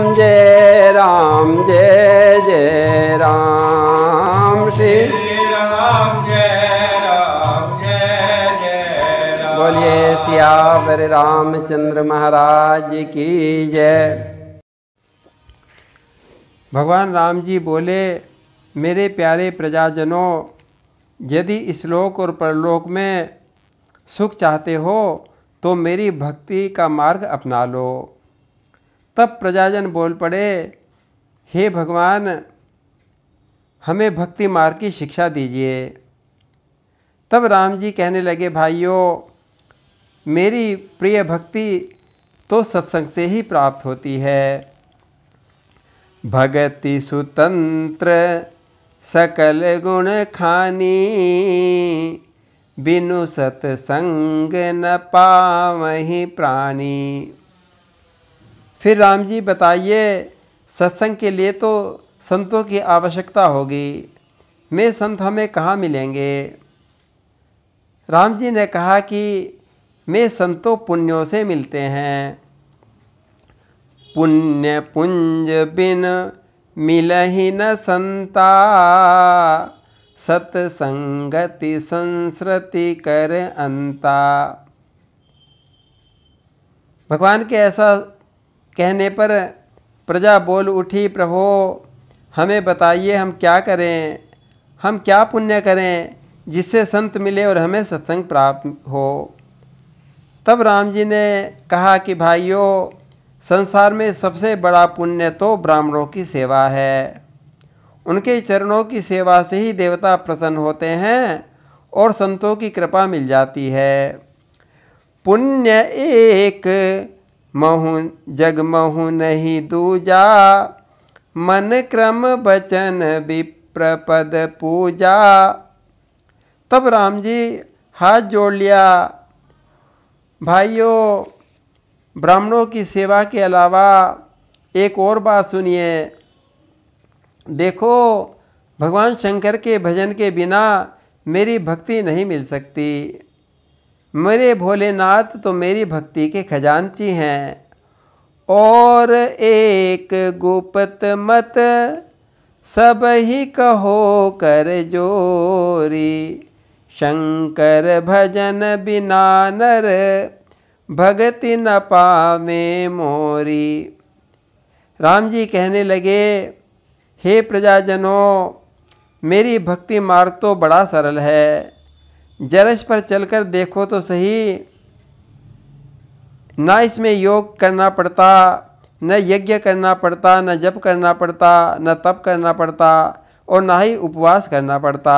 जय राम, जय जय राम, श्री राम जय राम, जय जय राम। बोलिए सियावर रामचंद्र महाराज की जय। भगवान राम जी बोले, मेरे प्यारे प्रजाजनों, यदि इस लोक और परलोक में सुख चाहते हो तो मेरी भक्ति का मार्ग अपना लो। तब प्रजाजन बोल पड़े, हे भगवान, हमें भक्ति मार्ग की शिक्षा दीजिए। तब राम जी कहने लगे, भाइयों, मेरी प्रिय भक्ति तो सत्संग से ही प्राप्त होती है। भगति सुतंत्र सकल गुण खानी, बिनु सतसंग न पावहि प्राणी। फिर राम जी बताइए, सत्संग के लिए तो संतों की आवश्यकता होगी, मैं संत हमें कहाँ मिलेंगे? राम जी ने कहा कि मैं संतों पुण्यों से मिलते हैं। पुण्य पुंज बिन मिलहि न संता, सतसंगति संस्कृति कर अंता। भगवान के ऐसा कहने पर प्रजा बोल उठी, प्रभो हमें बताइए हम क्या करें, हम क्या पुण्य करें जिससे संत मिले और हमें सत्संग प्राप्त हो। तब राम जी ने कहा कि भाइयों, संसार में सबसे बड़ा पुण्य तो ब्राह्मणों की सेवा है। उनके चरणों की सेवा से ही देवता प्रसन्न होते हैं और संतों की कृपा मिल जाती है। पुण्य एक महु जग महु नहीं दूजा, मन क्रम बचन विप्र पद पूजा। तब राम जी हाथ जोड़ लिया, भाइयों, ब्राह्मणों की सेवा के अलावा एक और बात सुनिए। देखो, भगवान शंकर के भजन के बिना मेरी भक्ति नहीं मिल सकती। मेरे भोलेनाथ तो मेरी भक्ति के खजांची हैं। और एक गुप्त मत सब ही कहो कर जोरी, शंकर भजन बिना नर भगति न पावे मोरी। राम जी कहने लगे, हे प्रजाजनों, मेरी भक्ति मार्ग तो बड़ा सरल है, जरा इस पर चलकर देखो तो सही। ना इसमें योग करना पड़ता, न यज्ञ करना पड़ता, न जप करना पड़ता, न तप करना पड़ता, और ना ही उपवास करना पड़ता।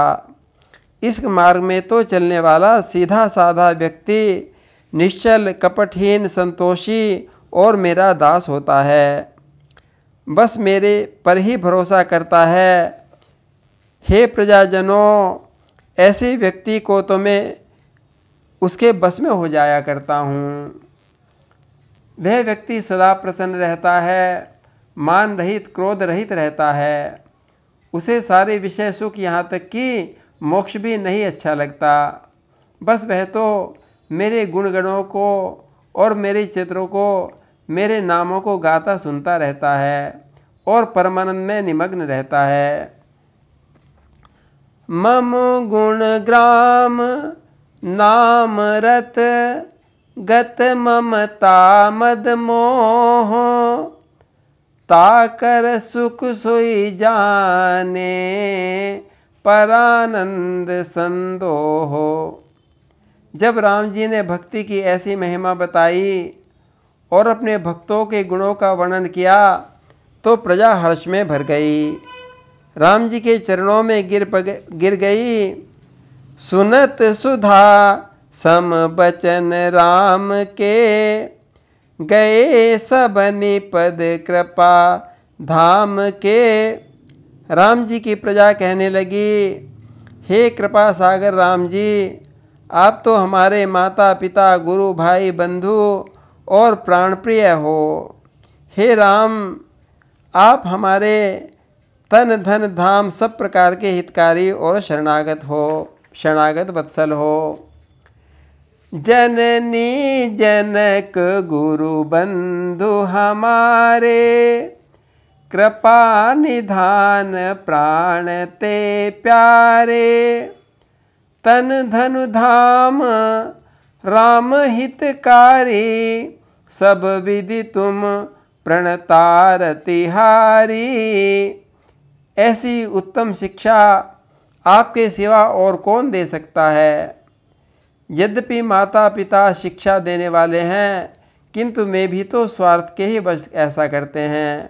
इस मार्ग में तो चलने वाला सीधा साधा व्यक्ति निश्चल कपटहीन संतोषी और मेरा दास होता है, बस मेरे पर ही भरोसा करता है। हे प्रजाजनों, ऐसे व्यक्ति को तो मैं उसके बस में हो जाया करता हूँ। वह व्यक्ति सदा प्रसन्न रहता है, मान रहित क्रोध रहित रहता है। उसे सारे विषय सुख, यहाँ तक कि मोक्ष भी नहीं अच्छा लगता। बस वह तो मेरे गुणगणों को और मेरे चित्रों को, मेरे नामों को गाता सुनता रहता है और परमानंद में निमग्न रहता है। मम गुण ग्राम नाम रत, गत ममता मद मोह, ताकर सुख सोई जाने, परानंद संदोह। जब राम जी ने भक्ति की ऐसी महिमा बताई और अपने भक्तों के गुणों का वर्णन किया तो प्रजा हर्ष में भर गई, राम जी के चरणों में गिर गई। सुनत सुधा सम बचन राम के, गए सब निपद कृपा धाम के। राम जी की प्रजा कहने लगी, हे कृपा सागर राम जी, आप तो हमारे माता पिता गुरु भाई बंधु और प्राणप्रिय हो। हे राम, आप हमारे तन धन धाम सब प्रकार के हितकारी और शरणागत वत्सल हो। जननी जनक गुरु बंधु हमारे, कृपा निधान प्राण ते प्यारे। तन धनु धाम राम हितकारी, सब विधि तुम प्रणतार तिहारी। ऐसी उत्तम शिक्षा आपके सिवा और कौन दे सकता है। यद्यपि माता पिता शिक्षा देने वाले हैं, किंतु मैं भी तो स्वार्थ के ही वश ऐसा करते हैं।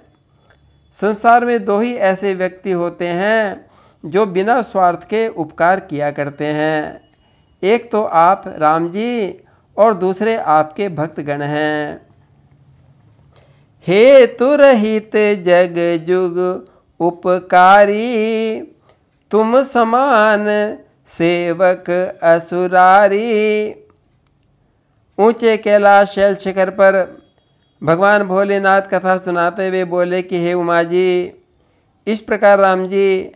संसार में दो ही ऐसे व्यक्ति होते हैं जो बिना स्वार्थ के उपकार किया करते हैं। एक तो आप राम जी और दूसरे आपके भक्तगण हैं। हेतु रहित जग जुग उपकारी, तुम समान सेवक असुरारी। ऊंचे कैलाश शैल शिखर पर भगवान भोलेनाथ कथा सुनाते हुए बोले कि हे उमा जी, इस प्रकार राम जी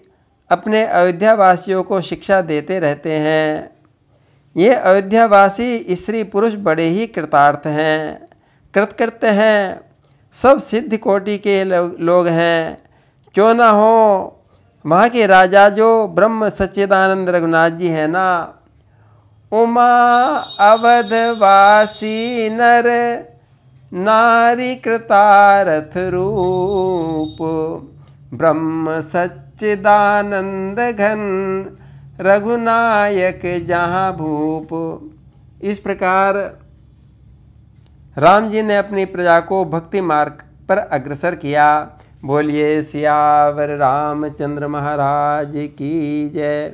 अपने अयोध्यावासियों को शिक्षा देते रहते हैं। ये अयोध्यावासी स्त्री पुरुष बड़े ही कृतार्थ हैं, कृतकृत्य हैं, सब सिद्ध कोटि के लोग हैं। क्यों ना हो वहाँ के राजा जो ब्रह्म सच्चिदानंद रघुनाथ जी हैं ना। उमा अवधवासी नर नारी कृतार्थ रूप, ब्रह्म सच्चिदानंद घन रघुनायक जहाँ भूप। इस प्रकार राम जी ने अपनी प्रजा को भक्ति मार्ग पर अग्रसर किया। बोलिए सियावर रामचंद्र महाराज की जय।